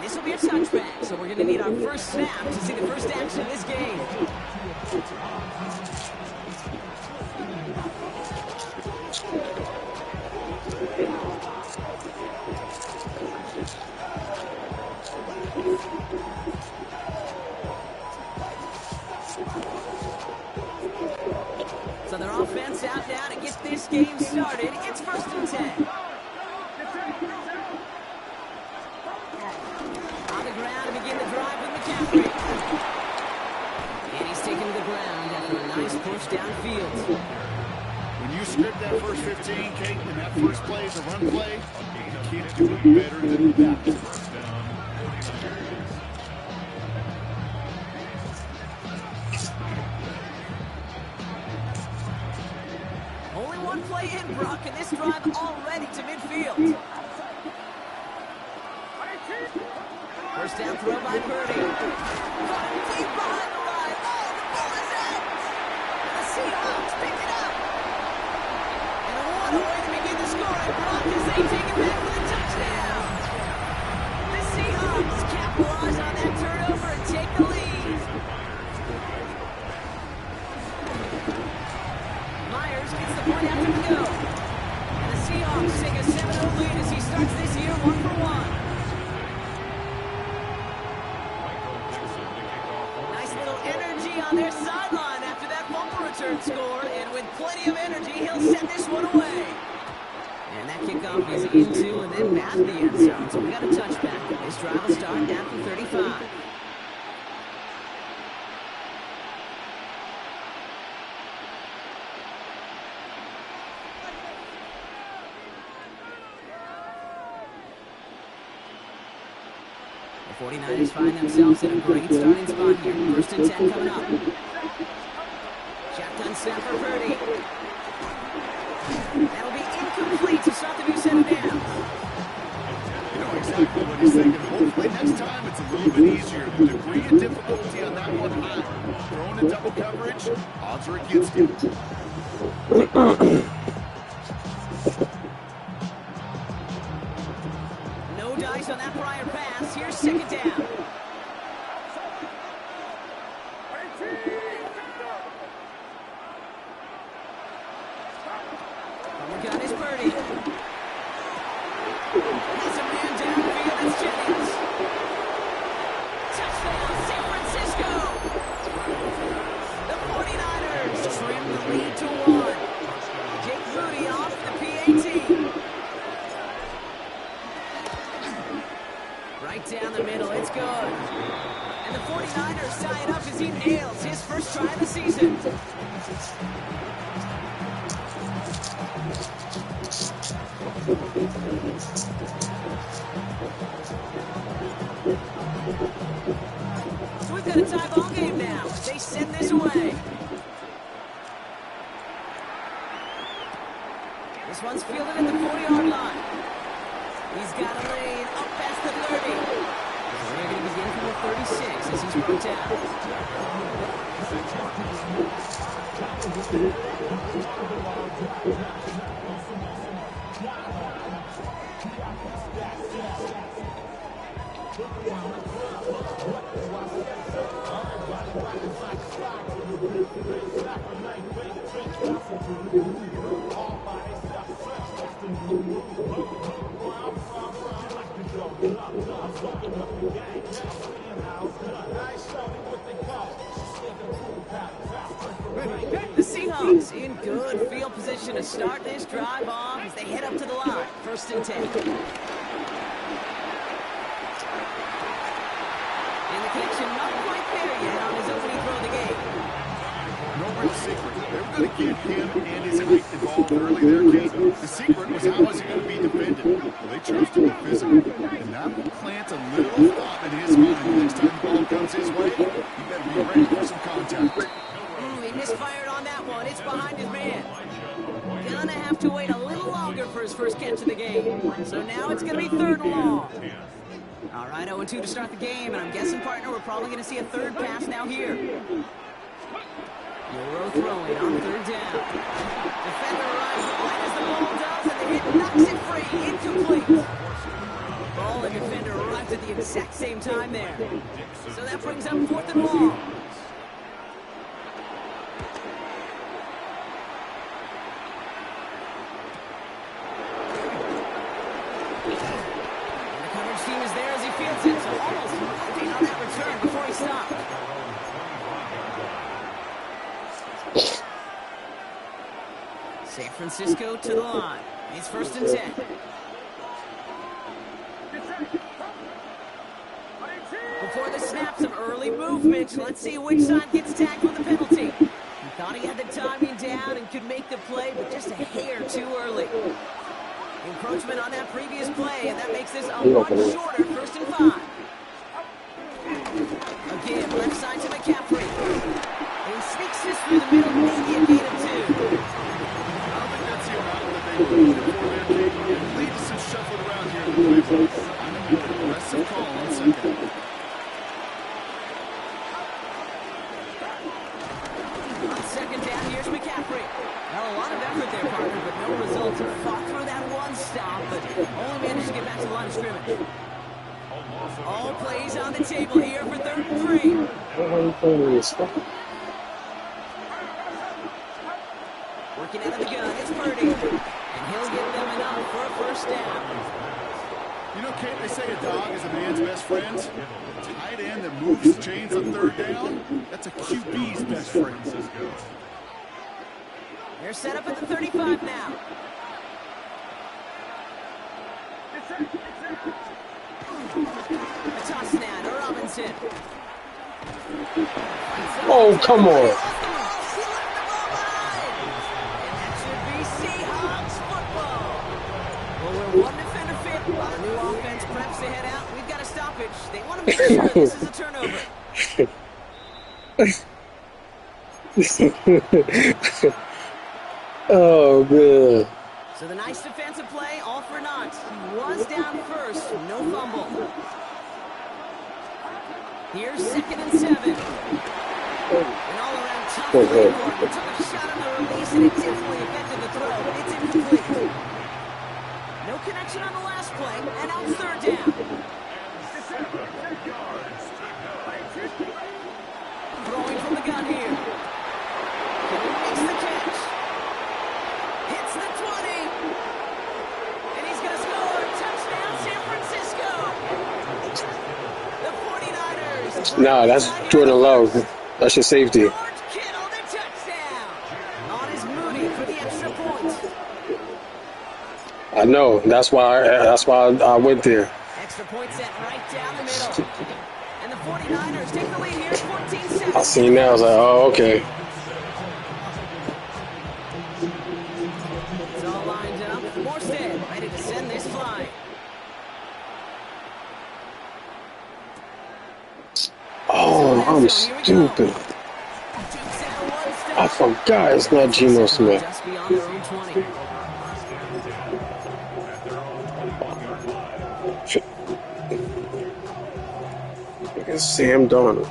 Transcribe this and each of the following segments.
This will be a touchback, so we're going to need our first snap to see the first action of this game. So their offense out now to get this game started. It's 1st and 10. On the ground to begin the drive with McCaffrey. And he's taken to the ground after a nice push downfield. When you script that first 15, Kate, and that first play is a run play, you can't do it better than that. Only one play in, Brock, and this drive already to midfield. First down throw by Purdy. Caught deep behind the line. Oh, the ball is out. And the Seahawks pick it up. And what a way to begin the scoring, Brock, as they take it back for the touchdown. The Seahawks capitalize on that turnover and take the lead. Myers gets the point after the go. And the Seahawks take a 7-0 lead as he starts this year 1-for-1. On their sideline after that bumper return score, and with plenty of energy, he'll send this one away. And that kickoff is into and then back to the end zone, so we got a touchback. This drive will start down from 35. The 49ers find themselves in a great starting spot here. 1st and 10 coming up. Shotgun snap for Purdy. That'll be incomplete to start the new set of downs. You know exactly what he's thinking. Hopefully next time it's a little bit easier. The degree of difficulty on that one high. Throwing in double coverage, odds are against him. No dice on that prior pass. Here's 2nd down. The gun is Purdy. He's a man downfield. It's Jennings. Touchdown, San Francisco. The 49ers trim the lead to 1. Jake Moody off the PAT. Right down the middle, it's good. And the 49ers tie it up as he nails his first try of the season. So we've got a tie ball game now. They send this away. This one's fielded at the 40-yard line. He's got a lane up past the 30. We're going to begin from the 36 as he's brought The Seahawks in good field position to start this drive off as they head up to the line. 1st and 10. And the connection not quite there yet on his opening throw of the game. No real secret. They were going to get him and his height involved early there, Kate. The secret was how is he going to be defended. Well, they chose to be physical. And that will plant a little thought in his mind. Next time the ball comes his way, he better be ready for some contact. He misfired on that one. It's behind his man. Gonna have to wait a little longer for his first catch of the game. So now it's going to be 3rd and long. All right, 0-2 to start the game, and I'm guessing, partner, we're probably going to see a third pass now here. Euro throwing on 3rd down. Defender arrives right as the ball does, and the hit knocks it free. Incomplete. Ball and defender right at the exact same time there. So that brings up 4th and long. And the coverage team is there as he fields it, so almost looking on that return before he stopped. San Francisco to the line. It's 1st and 10. Before the snap, some early movement. Let's see which side gets tagged with the penalty. He thought he had the timing down and could make the play, but just a hair too early. Encroachment on that previous play, and that makes this a much shorter 1st and 5. Again, left side to McCaffrey. And he sneaks this through the middle, maybe a gain of 2. I don't think that's the amount that they were looking for there, Kate. It leads to some shuffling around here in the playbook. Aggressive call on 2nd. On 2nd down, here's McCaffrey. Well, a lot of effort there, partner, but no results. He fought through that one stop, but only managed to get back to the line of scrimmage. All plays on the table here for 3rd and 3. Working out of the gun, it's Purdy. And he'll get them enough for a 1st down. You know, Kate, they say a dog is a man's best friend. A tight end that moves chains on 3rd down, that's a QB's best friend. They're set up at the 35 now. A toss now to Robinson. Oh, come on. He left the ball behind. And that should be Seahawks football. Well, we're one defender fit. While the new offense preps to head out, we've got a stoppage. They want to make sure this is a turnover. Oh, man. So the nice defensive play, all for naught. He was down first, no fumble. Here's 2nd and 7. An all-around tough play for him. He took a shot on the release, and it definitely affected the throw, but it's incomplete. No connection on the last play, and now it's 3rd down. Throwing from the gun here. Makes the catch. Hits the 20. And he's going to score. Touchdown, San Francisco. The 49ers. Nah, that's Jordan Love. That's your safety. George Kittle, the touchdown. On his Moody for the extra point. I know. That's why I went there. Extra point set right down the middle. And the 49ers take the lead here, 14-7. I seen that. I was like, oh, okay. It's all lined up. Morstead ready to send this flying. Oh, I'm stupid. I forgot it's not Geno Smith. Just beyond their own 20. Look at Sam Darnold.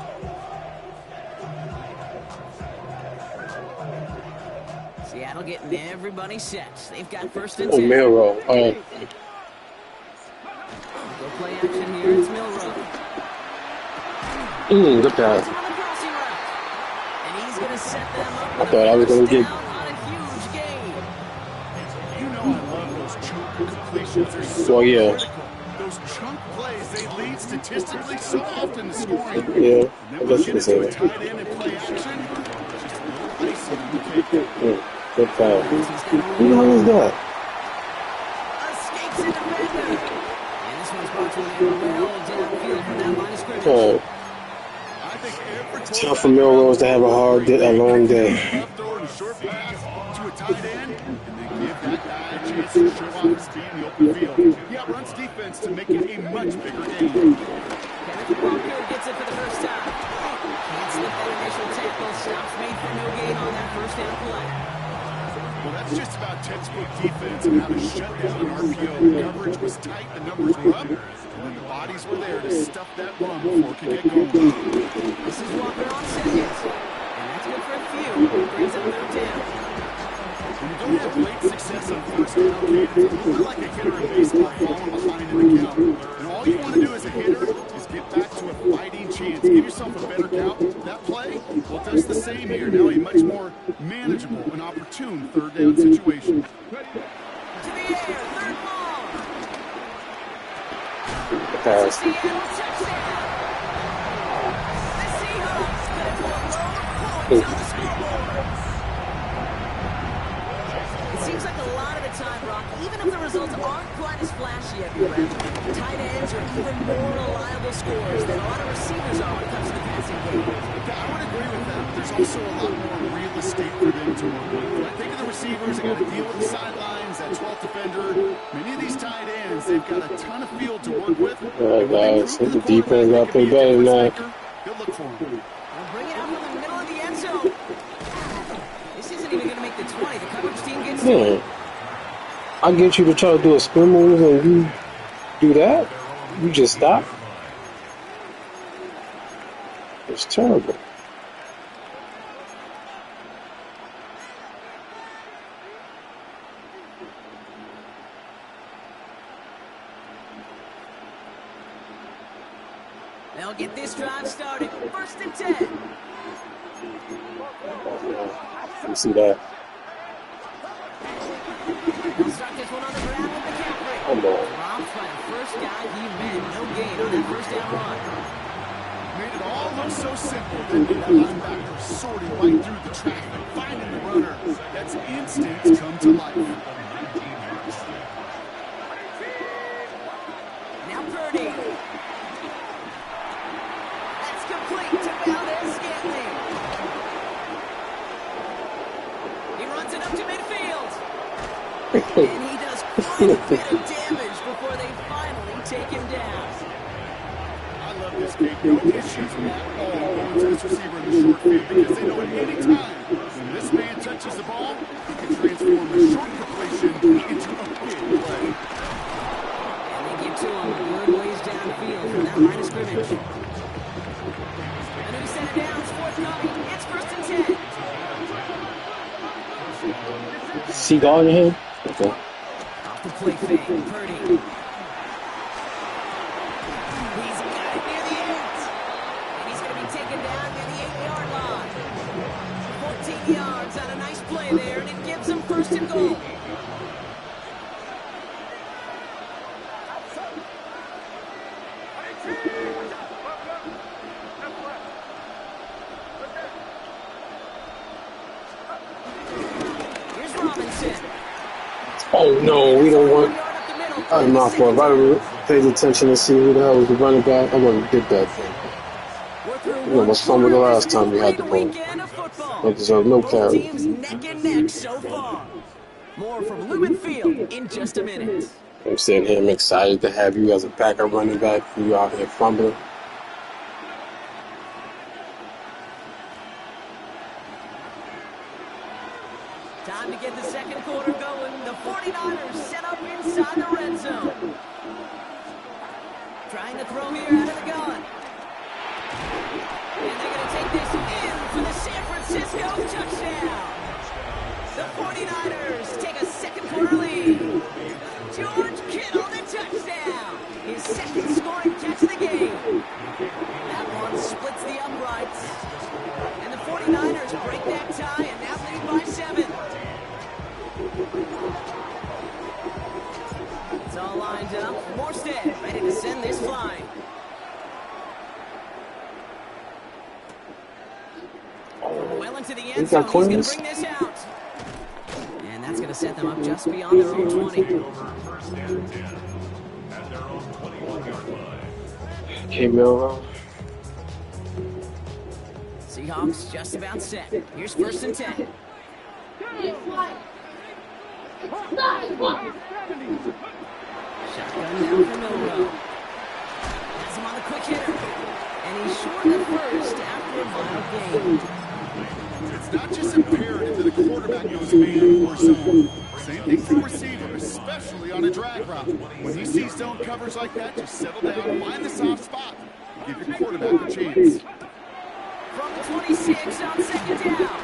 Seattle getting everybody set. They've got 1st and Oh, 10. Milrow. Go play action here. It's Milrow. Good pass. On the crossing route. And he's going to set them up I with thought I was going to get. on a huge gain. You know I love those chunk completions. They're so Well, yeah. critical. Those chunk plays, they lead statistically so often to scoring. Yeah, And I then guess we you get can say into a that. tight end and play action. Just a little icing on the cake. Good pass. Who the hell is that? Escapes a defender. And this one's brought to an end well downfield from that line of scrimmage. I think every It's tough for Milrose to have a long day. throwing a short pass to a tight end, and then give that guy a chance to show off his speed in the open field. Yeah, runs defense to make it a much bigger game. Kenneth Walker gets it for the first time. Can't slip that initial tackle. Stops made for no gain on that 1st down play. Well, that's just about textbook defense and how to shut down an RPO. The coverage was tight, the numbers were up, and then the bodies were there to stuff that run before it could get going. This is Walker on 2nd. And that's good for a few. Brings up 3rd down. When you don't have great success on 1st down, Kate, it's a little bit like a hitter in baseball falling behind in the count. And all you want to do as a hitter yourself a better count, that play, well, it does the same here. Now a much more manageable and opportune third down situation. To the air, third ball. Pass. Seattle touchdown. The Seahawks get a load of points on the scoreboard. It seems like a lot of the time, Rock, even if the results aren't quite as flashy every round, tight ends are even more reliable scorers than a lot of receivers are when it comes to the passing game. Yeah, I would agree with that. There's also a lot more real estate for them to work with. When I think of the receivers, they got to deal with the sidelines, that 12th defender. Many of these tight ends, they've got a ton of field to work with. All right, guys. The defense got to play better than that. He'll look for him. They'll bring it out from the middle of the end zone. This isn't even going to make the 20. The coverage team gets to it. I get you to try to do a spin move and you do that. You just stop. It's terrible. They'll get this drive started. 1st and 10. You see that? They'll start this one on the ground with McCaffrey. Come on. Dropped by the first guy he meant. No gain on that first down run. Made it all look so simple. Then that linebacker sorting right through the traffic, finding the runner. That's instincts come to life. Now Purdy. That's complete to Valdez-Scantling. He runs it up to midfield. And he does quite a bit of damage before they finally take him down. I love this game. No issues at all going to this receiver in the short field because they know at any time when this man touches the ball, he can transform a short completion into a big play. And they get to him a good ways downfield from that line of scrimmage. A new set of downs forthcoming. It's 1st and 10. Seagull in your hand? Okay. Off the play fake, Purdy. He's got it near the end. And he's going to be taken down near the 8-yard line. 14 yards on a nice play there, and it gives him 1st and goal. Here's Robinson. Oh, no. We don't want... 1 yard up the middle. I'm not for it. If I paid attention to see who the hell was the running back, I wouldn't have did that thing. We're through You almost fumbled the last time we had the ball. weekend of football. Don't deserve no Both carry. teams neck and neck so far. More from Lumen Field in just a minute. I'm sitting here, I'm excited to have you as a backup running back. You out here fumbling. Time to get the second quarter going. The 49ers set up inside the red zone. Trying to throw here out of the gun. And they're going to take this in for the San Francisco touchdown. The 49ers take a second quarter lead. George Kittle, the touchdown. His second scoring catch of the game. That one splits the uprights. And the 49ers break that tie and now lead by 7. It's all lined up. Morstead ready to send this flying. Well into the end zone. He's going to bring this out. And that's going to set them up just beyond their own 20. Came over. Seahawks just about set. Here's 1st and 10. Shotgun now for Milrow. Has him on the quick hitter. And he's short of first after a mile gain. It's not just imperative that the quarterback knows man or zone. Same thing for a receiver, especially on a drag route. When he sees zone coverage like that, just settle down, find the soft spot, and give your quarterback a chance. From the 26 on 2nd down.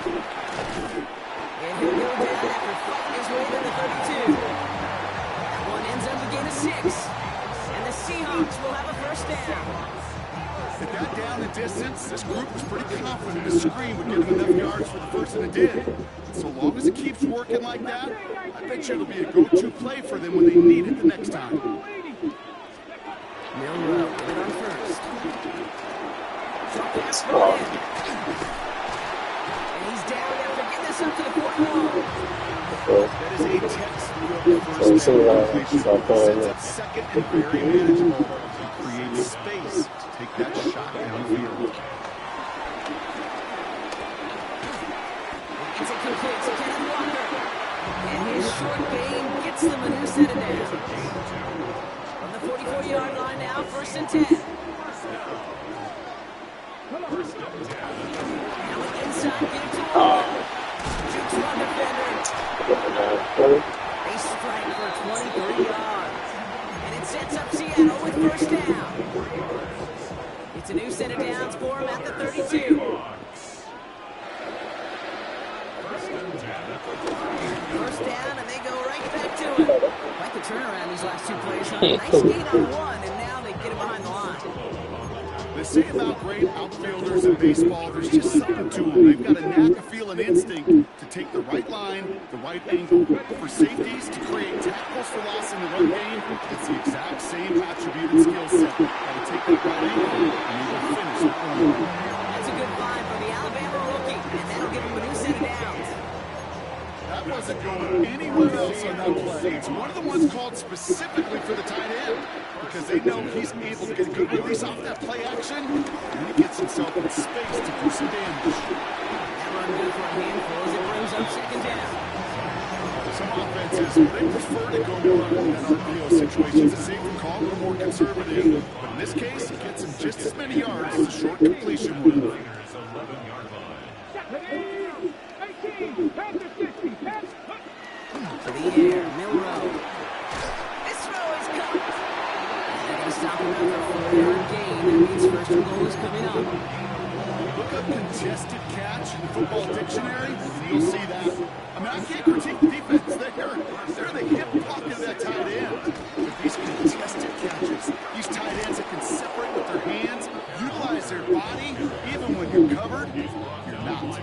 And he'll go down after fighting his way to the 32. That one ends up a gain of 6. And the Seahawks will have a 1st down. At that down and distance, this group was pretty confident a screen would give them enough yards for the first, and it did. So long as it keeps working like that, I bet you it'll be a go-to play for them when they need it the next time. Milrow with it on first. Short pass for Oh. him. And he's down after getting this up to the 41. That is a textbook first down completion. Sets up second and very manageable. Creates space to take that shot downfield. It's a complete to Kenneth Walker. And his short game gets them a new set of downs. From the 44-yard line now, 1st and 10. Now with inside, get it to Walker. Shoots one defender. They strike for 23 yards. And it sets up Seattle with 1st down. It's a new set of downs for him at the 32. 1st down, and they go right back to him. Quite the turnaround these last two plays. Huh? Nice gain on one, and now they get him behind the line. They say about great outfielders in baseball, there's just something to them. They've got a knack, a feel, and instinct to take the right line, the right angle. For safeties, to create tackles for loss in the run game, it's the exact same attributed skill set. Got to take that right angle and able to finish the corner. That's a good find for the Alabama rookie, and that'll give him a new set of downs. That wasn't going anywhere else on that play. It's one of the ones called specifically for the tight end because they know he's able to get a good release off that play action, and he gets himself in space to do some damage. That run good for a handful as it brings up 2nd down. Some offenses, they prefer to go more on RPO situations. It's safe and calm, a little more conservative. But in this case, it gets him just as many yards as a short completion would. To the air, Milrow. This throw is caught. They're going to stop him after a 4-yard gain. That means 1st and goal is coming up. Look up contested catch in the football dictionary, and you'll see that. I mean, I can't critique the defense. They're the hip pocket of that tight end. But these contested catches, these tight ends that can separate with their hands, utilize their body, even when you're covered, you're not.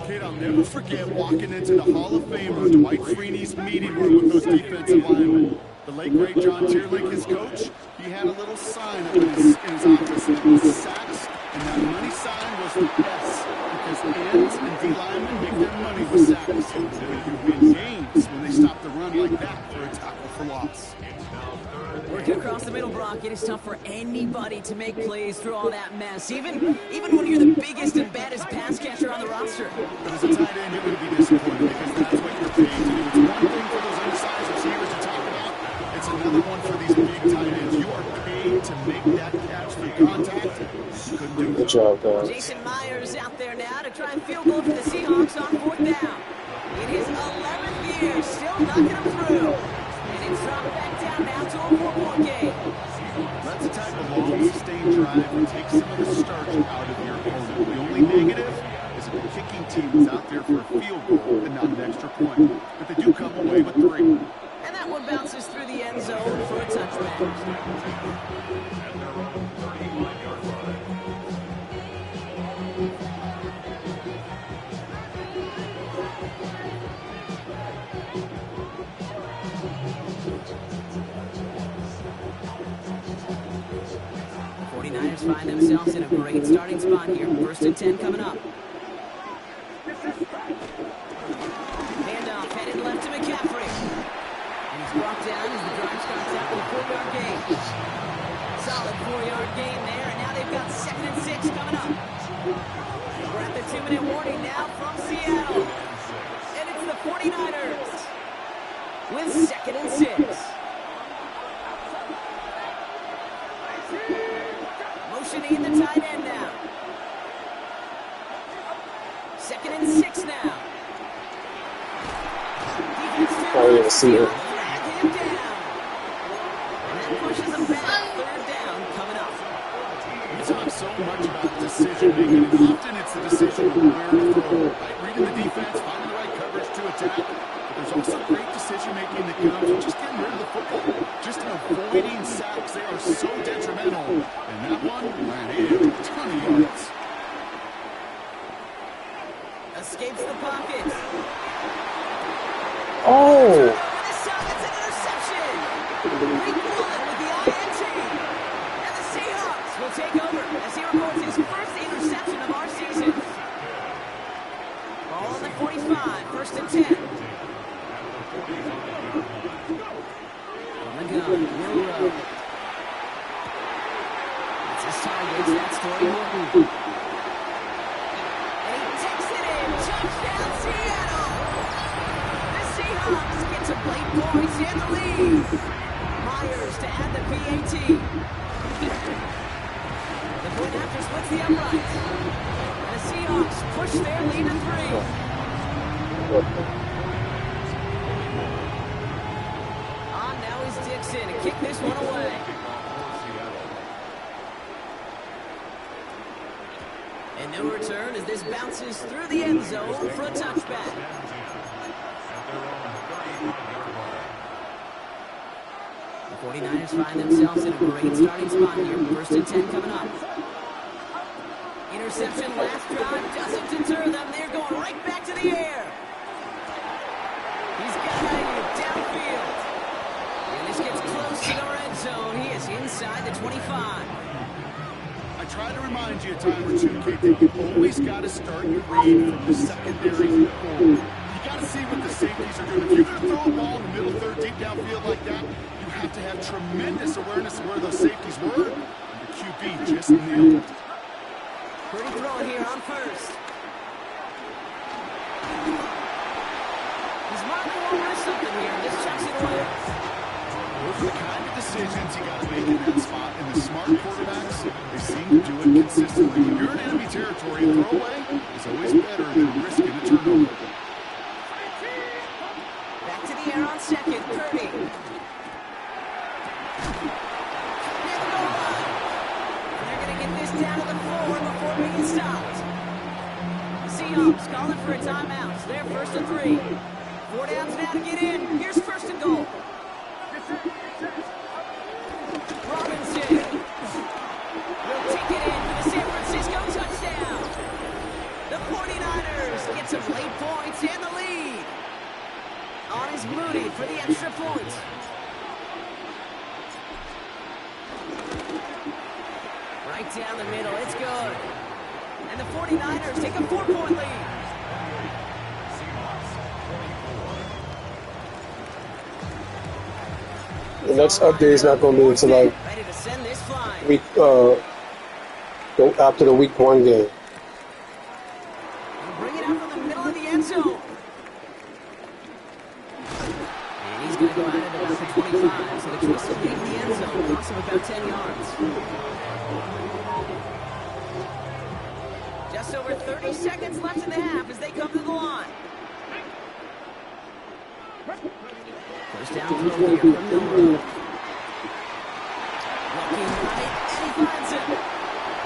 Kid, I'll never forget walking into the Hall of Famer Dwight Freeney's meeting room with those defensive linemen. The late, great John Tierlink, his coach, he had a little sign up in his office. It was sacks, and that money sign was the S, because ends and D linemen make their money with sacks. You win games when they stop the run like that for a tackle for loss. Working across the middle, Brock, it is tough for anybody to make plays through all that mess, even when you're the biggest and baddest pass catcher on the roster. But as a tight end, you're going to be disappointed because that's what you're paid to do. It's one thing for those undersized receivers to talk about. It's another one for these big tight ends. You are paid to make that catch through contact. Couldn't do it. Good job, guys. Jason Myers out there now to try and field goal for the Seahawks on 4th down. In his 11th year, still knocking them through. And it's dropped back down now to a 4-point game. That's the type of long, sustained drive that takes some of the starch out of your opponent. The only negative is if the kicking team is out there for a field goal and not an extra point. But they do come away with 3. And that one bounces through the end zone for a touchback. 49ers find themselves in a great starting spot here. 1st and 10 coming up. Handoff headed left to McCaffrey. And he's brought down as the drive starts out with a 4-yard gain. Solid 4-yard gain there, and now they've got 2nd and 6 coming up. We're at the 2-minute warning now from Seattle. And it's the 49ers with 2nd and 6. Motioning in the tight end now. 2nd and 6 now. Probably gonna see it. Drag him down. And that pushes him back. 3rd down coming up. We talk so much about decision making, and often it's the decision of where to throw. Right? Reading the defense, finding the right coverage to attack. But there's also great decision making that comes with just getting rid of the football, just avoiding sacks. They are so detrimental. And that one ran in a ton of yards. Escapes the pocket. Oh! This time it's an interception. Great Mullen with the INT. And the Seahawks will take over as he records his first interception of our season. Ball on the 45, first and 10. On the gun, Will. It's his target, that's Torrey Horton. And he takes it in, touchdown Seattle! The Seahawks get to play points in the lead. Myers to add the PAT. The point after splits the uprights. And the Seahawks push their lead to 3. Now is Dixon to kick this one away. And no return as this bounces through the end zone for a touchback. The 49ers find themselves in a great starting spot here. First and 10 coming up. Interception last drive doesn't deter them. They're going right back to the air. He's got it downfield. And this gets close to the red zone. He is inside the 25. I try to remind you a time or two, Kate, that you always got to start your read from the secondary forward. You got to see what the safeties are doing. If you're going to throw a ball in the middle third, deep downfield like that, you have to have tremendous awareness of where those safeties were. And the QB just nailed it. Pretty throw here on first. He's marking over something here. Just chucks it away. Those are the kind of decisions you got to make in that spot. And the smart quarterbacks, they seem to do it consistently. When you're in enemy territory, a throwaway is always better than risking a turnover. Back to the air on second. Purdy. They're going to get this down to the 4 before being stopped. Seahawks calling for a timeout. They're first and 3. 4 downs now to get in. Here's first and goal. Robinson will take it in for the San Francisco touchdown. The 49ers get some late points and the lead. On is Moody for the extra point. Right down the middle, it's good. And the 49ers take a 4-point lead. The next update is not going to be until like week after the week 1 game. Bring it out from the middle of the end zone. And he's going to go out at about the 25, so the twist will leave the end zone, loss of about 10 yards. Just over 30 seconds left in the half as they come to the line. First down throw here from Milrow. Looking right, and he finds him.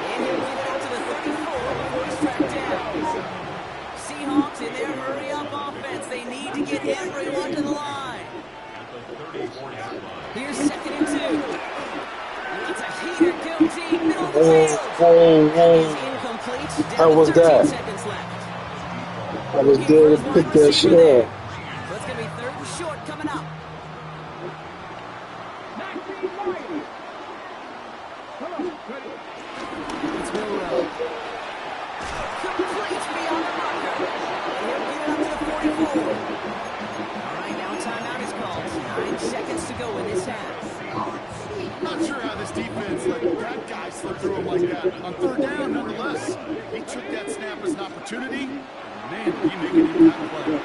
And he'll lead it out to the 34 before he's tracked down. Seahawks in their hurry-up offense. They need to get everyone to the line. Here's second and 2. It's a heater kill team, middle of the field. He's incomplete. How was that? Seconds left. I was there to pick that shit up. So it's going to be third and short coming up. It's Milrow. Complete beyond the marker. And he'll get it up to the 44. All right, now timeout is called. 9 seconds to go in this half. Not sure how this defense let that guy slip through him like that. On third down, nonetheless, he took that snap as an opportunity. Man, he made an impact play.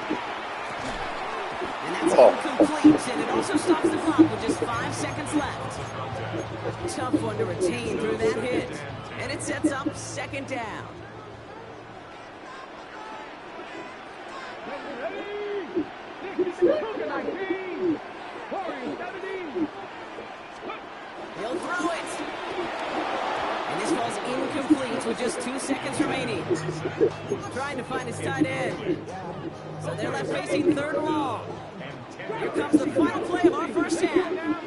And that's incomplete, and it also stops the clock with just 5 seconds left. Tough one to retain through that hit. And it sets up second down. He'll throw it. And this ball's incomplete with just 2 seconds remaining. Trying to find his tight end. So they're left facing third and long. Here comes the final play of our first half.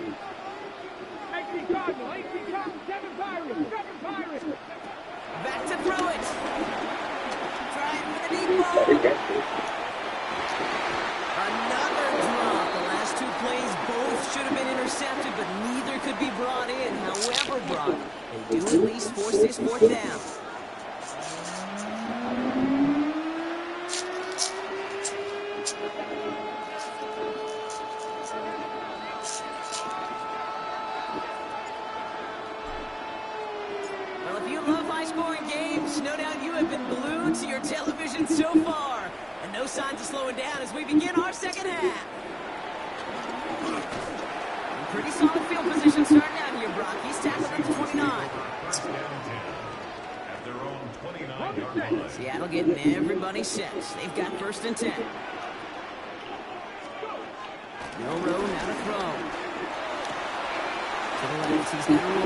underdog and do at least force this fourth down. Well, if you love high-scoring games, no doubt you have been glued to your television so far. And no signs of slowing down as we begin our second half. Pretty solid field position starting out here, Brock. He's tackled at the 29. Seattle getting everybody set. They've got 1st and 10. No row, now to throw. To the left, he's got a roll.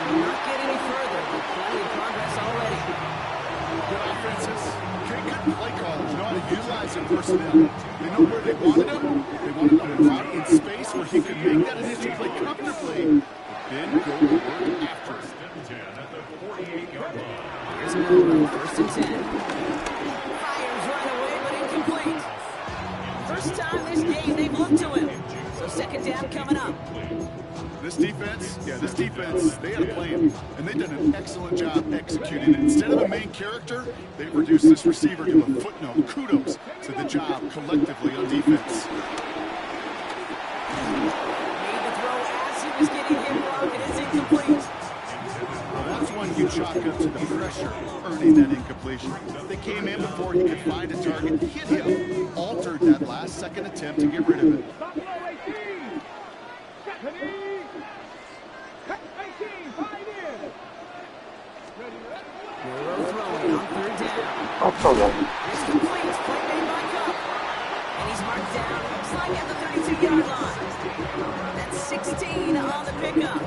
Will not get any further, but plenty of progress already. Good offenses. Good play callers. Know how to utilize their personnel. They know where they wanted him. They wanted him right in space where he could make that initial play comfortably, then go to work after it. Here's Miller, 1st and 10. Fires right away, but incomplete. First time this game they've looked to him. So 2nd down coming up. This defense, they had a plan, and they've done an excellent job executing it. Instead of a main character, they've reduced this receiver to a footnote. Kudos to the job collectively on defense. Made the throw as he was getting hit, Brock. It is incomplete. Well, that's one you chalk up to the pressure, earning that incompletion. They came in before he could find a target, hit him, altered that last-second attempt to get rid of it. I'll throw that. It's complete. Play made by Cup. And he's marked down. Looks like at the 32-yard line. That's 16 on the pickup.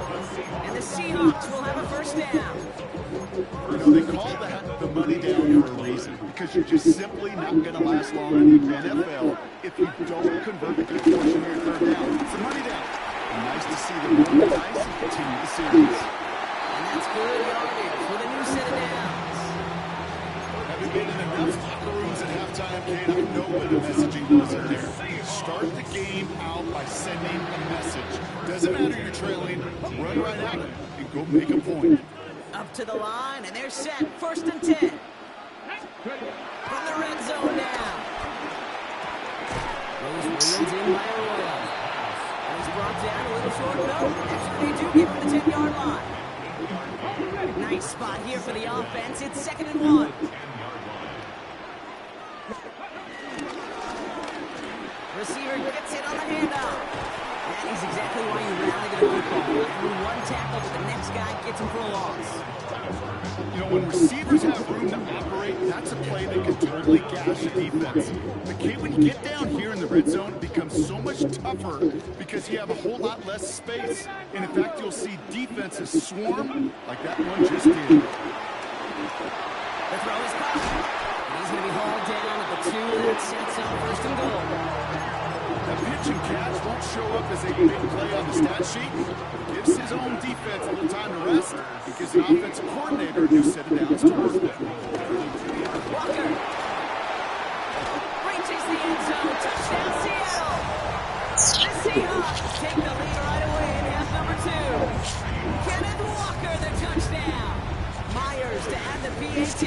And the Seahawks will have a 1st down. You know, they call that the money down for a reason, because you're just simply not going to last long in the NFL if you don't convert a good portion of your 3rd down. It's the money down. And nice to see them roll the dice and continue the series. And that's good yardage with a new set of downs. Having been in enough locker rooms at halftime, Kate, I know what the messaging was in there. Start the game out by sending a message. Doesn't matter you're trailing, run right at it and go make a point. Up to the line, and they're set. 1st and 10. From the red zone now. Those wheels in by Arroyo. And he's brought down a little short. No, that's what they do. Give him the 10-yard line. Nice spot here for the offense. It's 2nd and 1. Receiver gets it on the handoff. That is exactly why you rally to the football. Through one tackle, but the next guy gets him for a loss. You know, when receivers have room to operate, that's a play that can totally gash a defense. But Kate, when you get down here in the red zone, it becomes so much tougher because you have a whole lot less space. And in fact, you'll see defenses swarm like that one just did. The throw is caught. And he's going to be hauled down at the 2. That sets up 1st and goal. That pitch and catch won't show up as a big play on the stat sheet. Gives his own defense a little time to rest. It gives the offensive coordinator a new set of downs to work with. Walker reaches the end zone. Touchdown, Seattle. The Seahawks take the lead right away in half number 2. Kenneth Walker, the touchdown. Myers to add the PAT.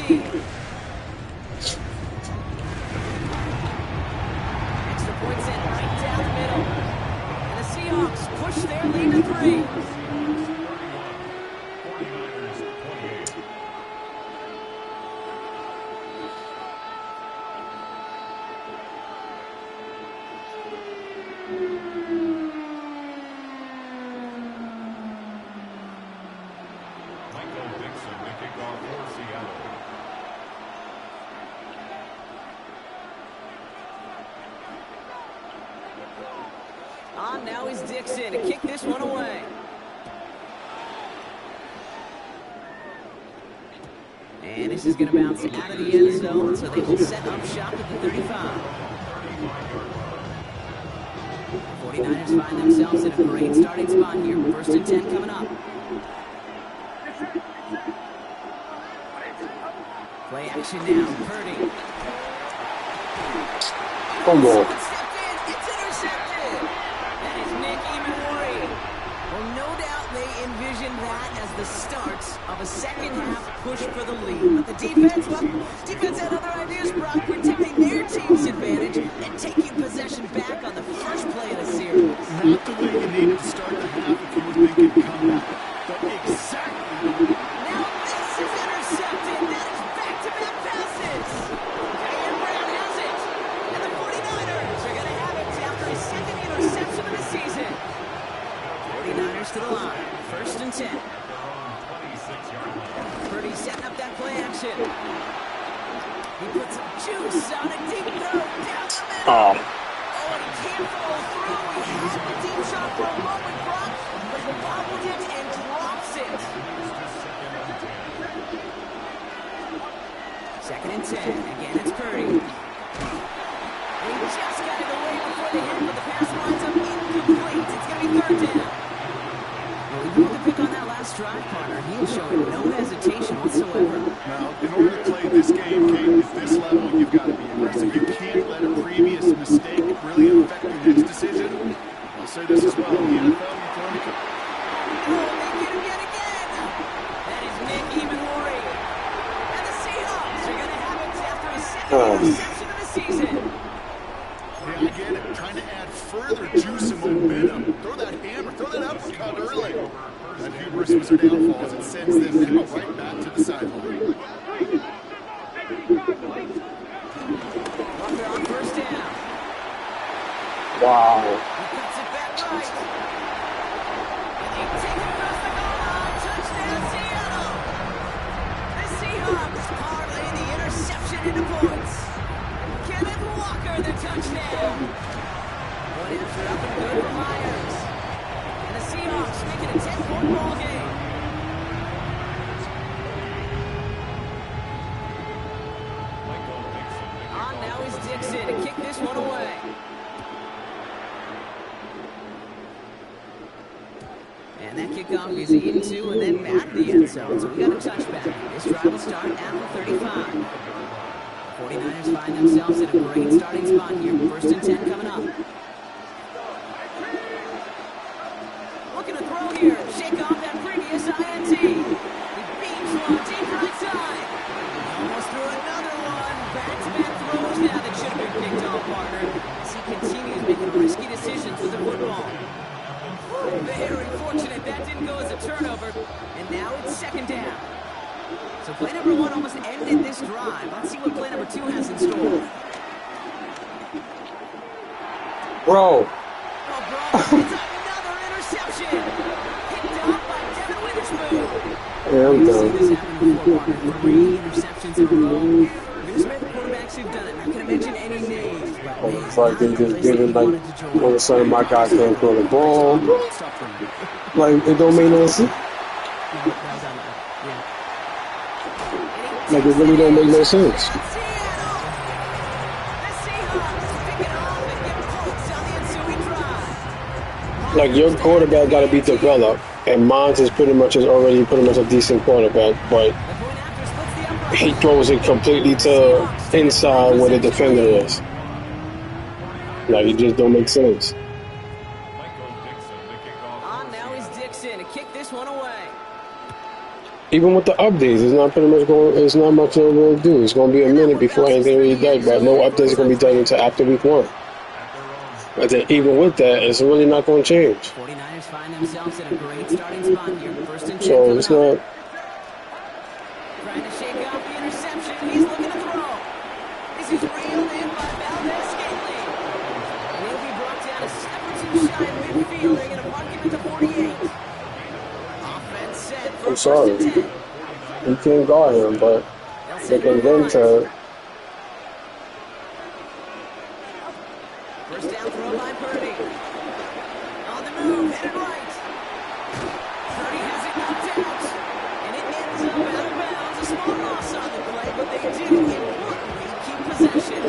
Extra point sent right down the middle. And the Seahawks push their lead to 3. On now is Dixon to kick this one away. And this is going to bounce out of the end zone, so they will set up shop at the 35. 49ers find themselves in a great starting spot here. 1st and 10 coming up. Play action now, Purdy. Come on. It's intercepted. That is Nick Emenwari. Well, no doubt they envisioned that as the start of a second-half push for the lead. But the defense, well, defense had other ideas, Brock, protecting their team's advantage and taking possession back on the first play of the series. Not the way you needed to start the half if you were thinking comeback, but exactly. Now this is intercepted. That is back-to-back passes. And Brown has it. And the 49ers are going to have it after his second interception of the season. 49ers to the line. First and 10. Purdy setting up that play action. He puts some juice on a deep throw down the middle. Oh. Oh, and he can't follow through. He had the deep shot for a moment, Brock, but he bobbled it and drops it. Second and 10. Again, it's Purdy. He just got it away before the hit, but the pass winds up incomplete. It's going to be third down. Well, he moved the pick on that last drive, partner. He was showing no hesitation whatsoever. Now, in order to play this game, Kate, at this level, you've got to be aggressive. You can't let a previous mistake really affect your next decision. I'll say this as well. In the NFL, you throw me. Oh, they get him yet again. That is Nick Ebenhori. And the Seahawks are going to have it after his second interception of the season. Yeah, I get it. Trying to add further juice and momentum. Throw that hammer, throw that uppercut early. That hubris was their downfall as it sends them now right back to the sideline. Walker on first down. Wow. He cuts it back right. And they take it across the goal line. Touchdown, Seattle. The Seahawks parlay the interception into points. Kenneth Walker, the touchdown. One answer up and good for Myers. And the Seahawks make it a 10-point ball game. On now is Dixon to kick this one away. And that kickoff is into and then back to the end zone. So we got a touchback. This drive will start at the 35. 49ers find themselves in a great starting spot here. First and 10 coming up. Looking to throw here. Shake off that previous INT. He beats one deep right side. Almost threw another one. Back-to-back throws now that should have been picked off, partner. As he continues making risky decisions with the football. Very fortunate that didn't go as a turnover. And now it's second down. So play number one almost ended this drive. Let's see what play number two has in store. Bro. Oh, bro, it's another interception. Picked up by Devin Witherspoon. Yeah, I'm We've done. seen this happen before, partner. 3 interceptions in a row. We're going to spend the quarterbacks who've done it. I'm not going to mention any names, but Oh, man, fucking just giving like all of a sudden my guy can't throw the ball. Like it don't make no sense. Like it really don't make no sense. Like your quarterback got to be developed, and mine is pretty much already a decent quarterback, but he throws it completely to inside where the defender is. Like it just don't make sense. On now is Dixon to kick this one away. Even with the updates, it's not pretty much going. It's not much they're going to do. It's going to be a minute before anything really does. But no updates are going to be done until after week 1. But then even with that, it's really not going to change. 49ers find themselves in a great starting spot here. First and 10 So it's not. Trying to shake off the interception. He's looking to throw. This is reeled in by Valdez-Scantling. And he'll be brought down a step or two shy of midfield. They're going to mark him at the 48. Offense set for I'm sorry. first and 10. You can't guard him, but they can then to. First down throw by Purdy. On the move, headed right. Purdy has it knocked out. And it ends up out of bounds. A small loss on the play, but they do importantly keep possession.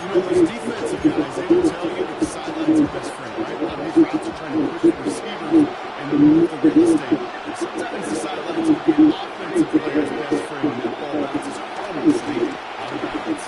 You know, those defensive guys, they will tell you that the sideline's your best friend, right? A lot of these routes are trying to push the receiver and remove the real estate. Sometimes the sideline's going to be an offensive player's best friend when that ball bounces harmlessly out of bounds.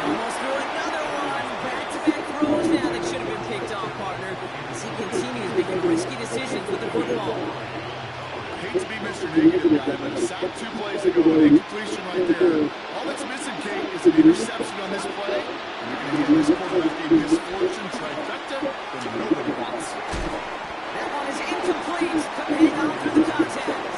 Almost threw another one. Back-to-back throws now that should have been picked off, partner. As he continues making risky decisions with the football. I hate to be Mr. Negative guy, but a sack 2 plays ago, an incompletion right there. All that's missing, Kate, is an interception on this play. And you're going to hand this quarterback a misfortune trifecta that nobody wants. That one is incomplete. Coming on through the contact.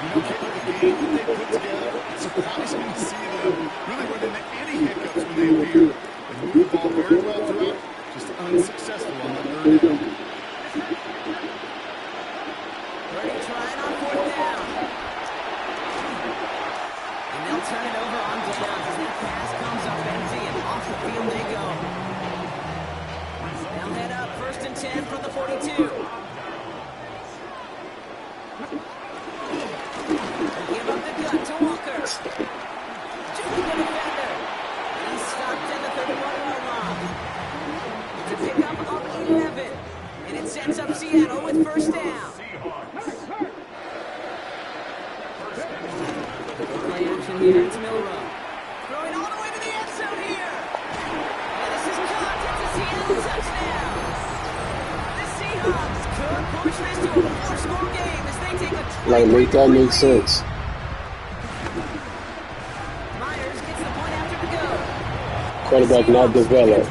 You know, Kate, with the game that they put together, it's surprising to see them really run into any hiccups when they appear. They move the ball very well throughout, just unsuccessful on that 3rd down. Purdy trying on 4th down. And they'll turn it over on downs as that pass comes up empty and off the field they go. They'll head up 1st and 10 from the 42. They'll give up the gut to Walker. Juking the defender. He's stopped at the 31-yard line. It's a pickup of 11. And it sets up Seattle with 1st down. Play action here. It's Milrow. Throwing all the way to the end zone here. And this is caught. It's a Seattle touchdown. The Seahawks could push this to a 4-score game as they take a 20-point Like, make that make lead. sense. Myers gets the point after to go. Quarterback not developed,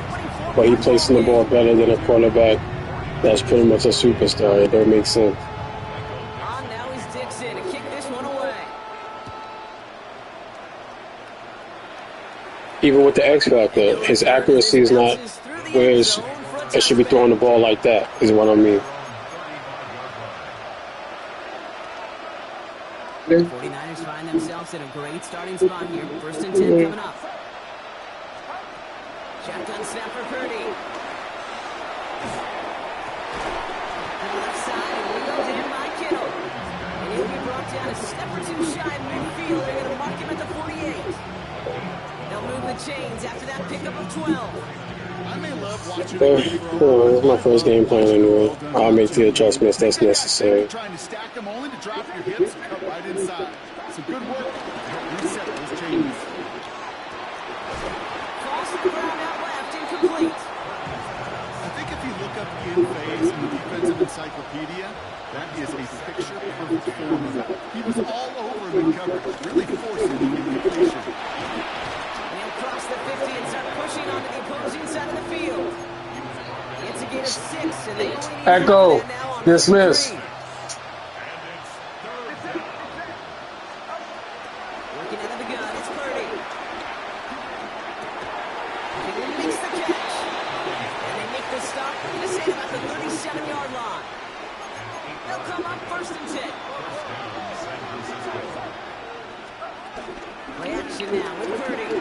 but he placing the ball better than a quarterback that's pretty much a superstar. It don't make sense. On now is Dixon to kick this one away. Even with the X factor, his accuracy is not where it should be throwing the ball like that, is what I mean. 49ers find themselves in a great starting spot here. 1st and 10 coming up. Shotgun snap for Purdy. To the left side, and wheeled in by Kittle. And he'll be brought down a step or 2 shy of midfield. They're going to mark him at the 48. They'll move the chains after that pickup of 12. I may love watching It's my first game playing anyway. I'll make the adjustments that's necessary. trying to stack them only to drop your hips and cut right inside. It's a good work to help reset those chains. Cross the ground out left, incomplete. I think if you look up in phase in the defensive encyclopedia, that is a picture-perfect form of that. He was all over him in coverage, really forcing the incompletion. And he'll cross the 50 and start pushing onto the opposing side of the field. It's a gain of 6, and they only need Echo. one now on Dismiss. 3. Working out of the gun, it's Purdy. He makes the catch. And they make the stop, this ain't about the 37-yard line. They'll come up 1st and 10. Play action now with Purdy.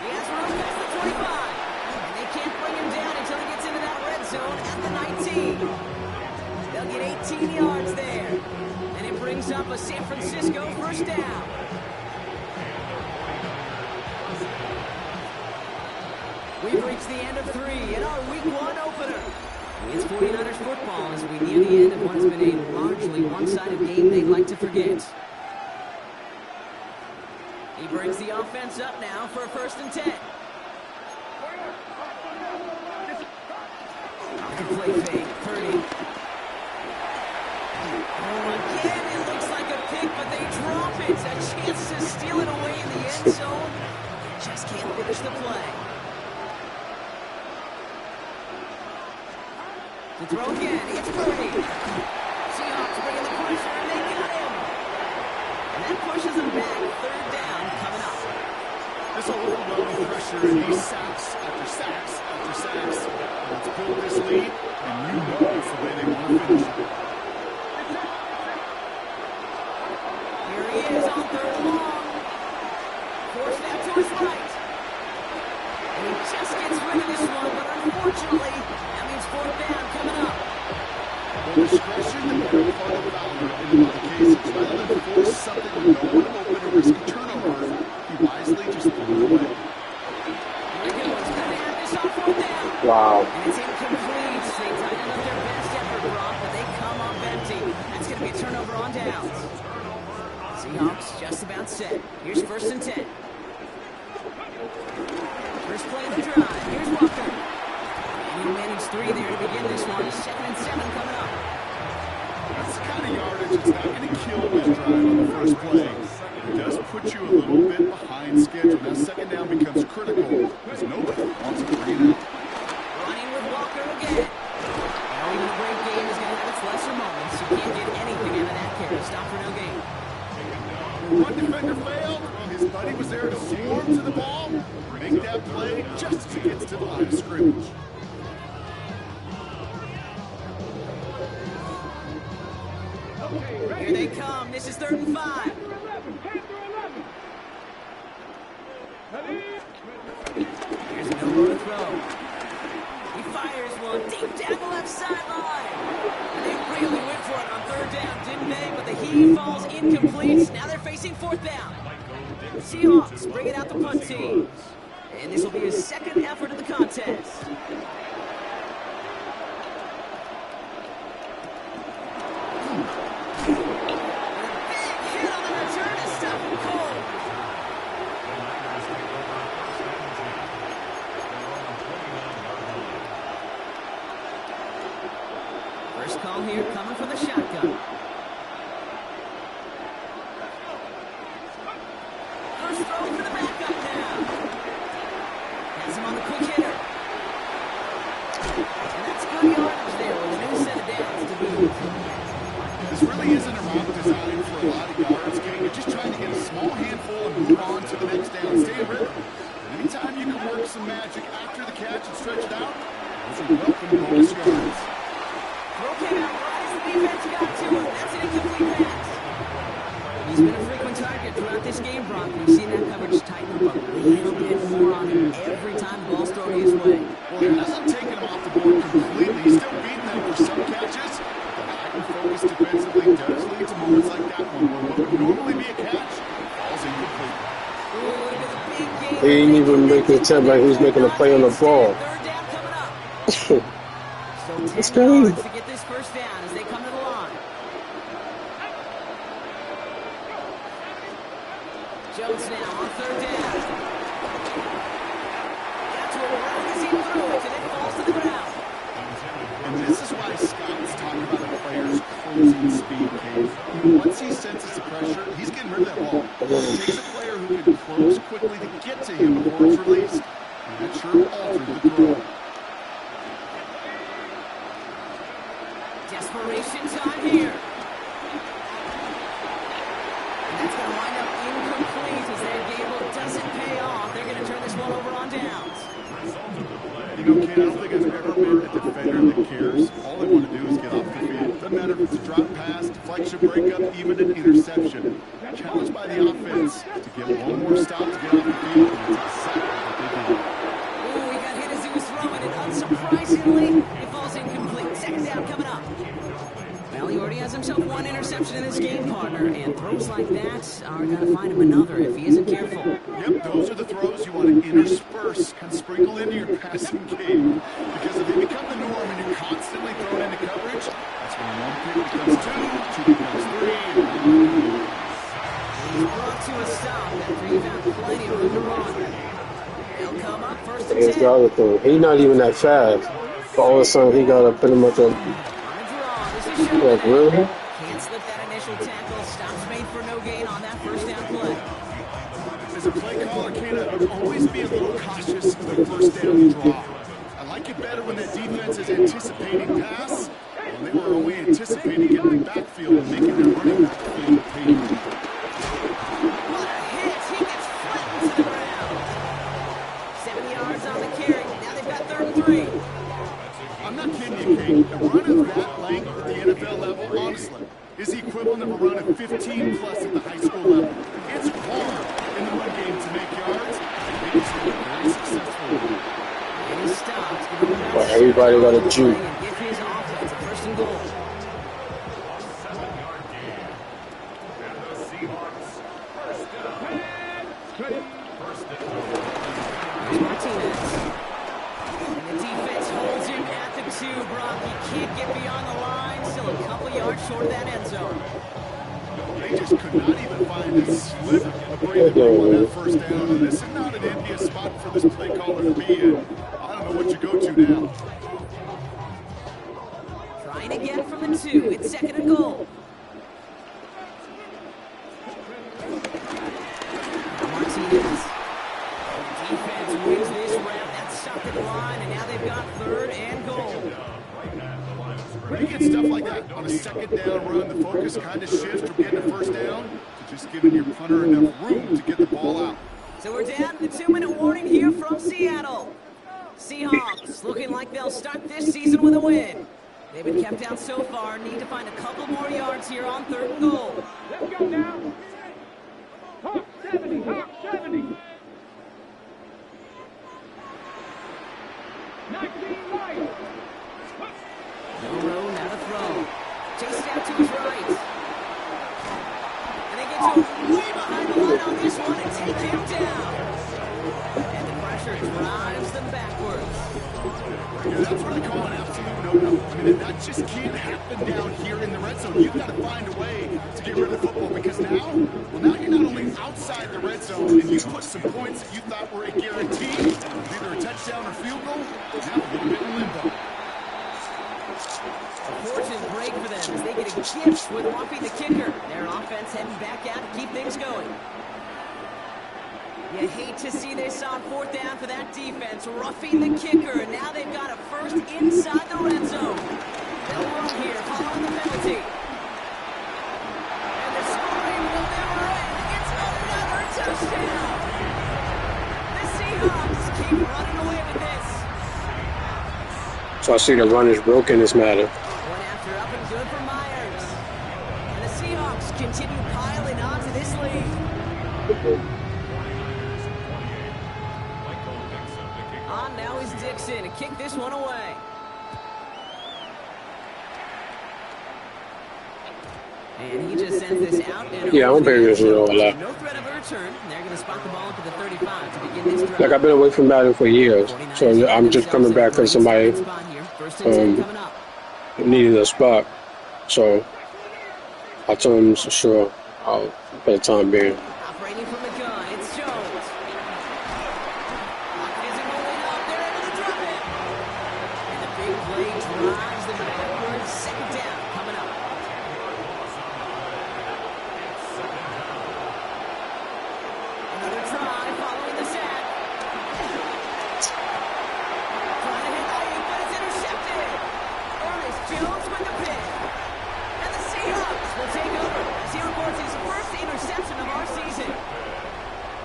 He has room past the 25. And they can't bring him down until he gets into that red zone at the 19. They'll get 18 yards there. And it brings up a San Francisco 1st down. We've reached the end of 3 in our Week 1 opener. It's 49ers football as we near the end of what has been a largely one-sided game they'd like to forget. He brings the offense up now for a 1st and 10. The play fake, Purdy. Oh, again, it looks like a pick, but they drop it. A chance to steal it away in the end zone. Just can't finish the play. To throw again, it's Purdy. Seahawks bringing the pressure, and they got him. And that pushes them back. 3rd down coming up. This overwhelming pressure and these sacks after sacks after sacks. Let's build this lead, and you know it's the way they want to finish it. Here he is on 3rd and long. Forced out to his right. And he just gets rid of this one, but unfortunately, that means 4th down coming up. The discretion and the better part of valor in a lot of cases, rather than force something with no one open or risk a turnover, he wisely just threw it away. Here he goes. Going to have this on 4th down. Wow. And it's incomplete. They tighten up their best effort, Brock, but they come up empty. That's going to be a turnover on downs. Seahawks just about set. Here's 1st and 10. First play of the drive. Here's Walker. And he man needs 3 there to begin this one. 2nd and 7 coming up. That's the kind of yardage that's not going to kill this drive on the first play. It does put you a little bit behind schedule. Now 2nd down becomes critical because nobody wants to bring it out. Running with Walker again. Now even a great game is going to have its lesser moments. You can't get anything out of that carry. Stop for no gain. One defender failed. His buddy was there to swarm to the ball. Make that play just as it gets to the line of scrimmage. Here they come. This is 3rd and 5. Here's no more to throw. He fires one deep down the left sideline. And they really went for it on 3rd down, didn't they? But the heave falls incomplete. Now they're facing 4th down. Seahawks bring it out the punt team. And this will be his 2nd effort of the contest. First call here coming from the shotgun. First throw for the backup now. Has him on the quick hitter. And that's good yardage there with a new set of downs to boot. This really isn't a route designed for a lot of yards, gang. You're just trying to get a small handful and move on to the next down. Stay in rhythm. Anytime you can work some magic after the catch and stretch it out, those are welcome bonus yards. Okay, now right as the defense got to him. That's an incomplete pass. He's been a frequent target throughout this game, Brock. We've seen that coverage tighten up a little bit more on him every time the ball's thrown his way. Well, it hasn't taken him off the board completely. He's still beating them for some catches. The lack of focus defensively does lead to moments like that one where what would normally be a catch falls incomplete. He didn't even make the attempt like he was making a play on the ball. 3rd down coming up. So It's 10 crazy. yards to get this first down as they come to the line. Jones now on 3rd down. Got to a run as he threw it, and it falls to the ground. And this is why scouts talk about a player's closing speed, Cave. Once he senses the pressure, he's getting rid of that ball. It takes a player who can close quickly to get to him before it's released. And that sure alters the throw. Desperation time here. And that's going to wind up incomplete as that gamble doesn't pay off. They're going to turn this one over on downs. You know, Ken, I don't think I've ever met a defender that cares. All they want to do is get off the field. Doesn't matter if it's a drop pass, deflection, breakup, even an interception. Challenged by the offense to get one more stop to get off the field, and it's exactly what they did. Ooh, he got hit as he was throwing it. Unsurprisingly, it falls incomplete. 2nd down coming up. Well, he already has himself one interception in this game, partner, and throws like that are going to find him another if he isn't careful. Yep, those are the throws you want to intersperse and sprinkle into your passing game. Because if they become the norm and you're constantly thrown into coverage, that's when one pick becomes two becomes three. He's brought to a stop after he found plenty of room to run. He'll come up 1st and Here's 10. the other thing. He's not even that fast. But all of a sudden, he got a pretty much a, like, really? Can't slip that initial tackle. Stops made for no gain on that 1st down play. As a play caller, Kena, I would always be a little cautious of the 1st down draw. I like it better when that defense is anticipating pass, when they were only anticipating getting the backfield and making their running back feel the pain. What a hit! He gets flattened to the ground. 7 yards on the carry. Now they've got 3rd and 3. I'm not kidding you, Kate. A run of that length at the NFL level, honestly, is the equivalent of a run of 15 plus at the high school level. It's hard in the run game to make yards, and they just been very successful. And he stopped. But everybody got a juke. And give his offense a 1st and goal. Here's Martinez. And the defense holds him at the 2, Brock. He can't get beyond the line. Still a couple yards short of that end zone. They just could not even find a slip of breathing on that 1st down. And this is not an envious spot for this play caller to be in. I don't know what you go to now. trying again from the 2. It's 2nd and goal. Martinez. Defense wins this round. That's stopped at the line, and now they've got 3rd and goal. You get stuff like that on a 2nd down run, the focus kind of shifts from getting a 1st down to just giving your punter enough room to get the ball out. So we're down to the 2-minute warning here from Seattle. Seahawks looking like they'll start this season with a win. They've been kept out so far, need to find a couple more yards here on 3rd and goal. Let's go now. Hawk 70, Hawk 70. 19 right. No room, now to throw. Chased out to his right. And they get to him way behind the line on this one and take him down. And the pressure drives them backwards. Yeah, that's what I call an absolute no-no. I mean, that just can't happen down here in the red zone. You've got to find a way to get rid of the football because now you're not only outside the red zone and you put some points that you thought were a guarantee, either a touchdown or field goal, now a little bit in limbo. A fortunate break for them as they get a gift with roughing the kicker. Their offense heading back out to keep things going. You hate to see this on 4th down for that defense, roughing the kicker, and now they've got a 1st inside the red zone. They'll run here, following the penalty. And the scoring will never end. It's another touchdown. The Seahawks keep running away with this. So I see the run is broken this matter. One after up and good for Myers. And the Seahawks continue piling on to this lead. On now is Dixon to kick this one away. And he just sends this out. And Yeah, I'm very good a lot. no threat of a return. They're going to spot the ball up to the 35 to begin this drive. Like I've been away from Madden for years, so I'm just coming back because somebody needed a spot. So I told him, sure, I'll for the time being. Operating from the gun, it's Jones. Isn't moving up, they're able to drop it. And the big play drives them backwards. 2nd down coming up. Another try following the sack. Trying to hit late, but it's intercepted. Ernest Jones with the pick. And the Seahawks will take over as he records his 1st interception of our season.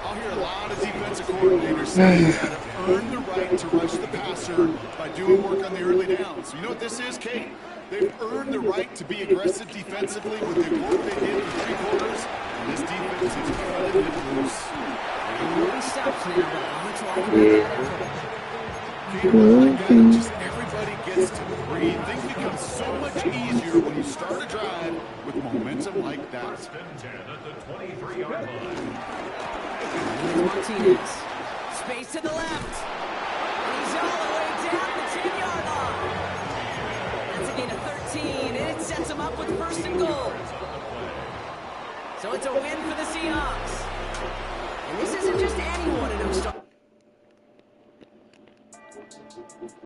I'll hear a lot of defensive coordinators saying that have earned the right to rush the passer by doing work on the early downs. You know what this is, Kate? They've earned the right to be aggressive defensively with the work they did in 3 quarters. And this defense is cutting it loose. He really stops now, but I'm trying to get that into it. Like that, just everybody gets to breathe. Things become so much easier when you start a drive with momentum like that. Martinez. Space to the left. And he's all the way down the 10-yard line. That's a gain of 13, and it sets him up with 1st and goal. So it's a win for the Seahawks. And this isn't just anyone in who starts.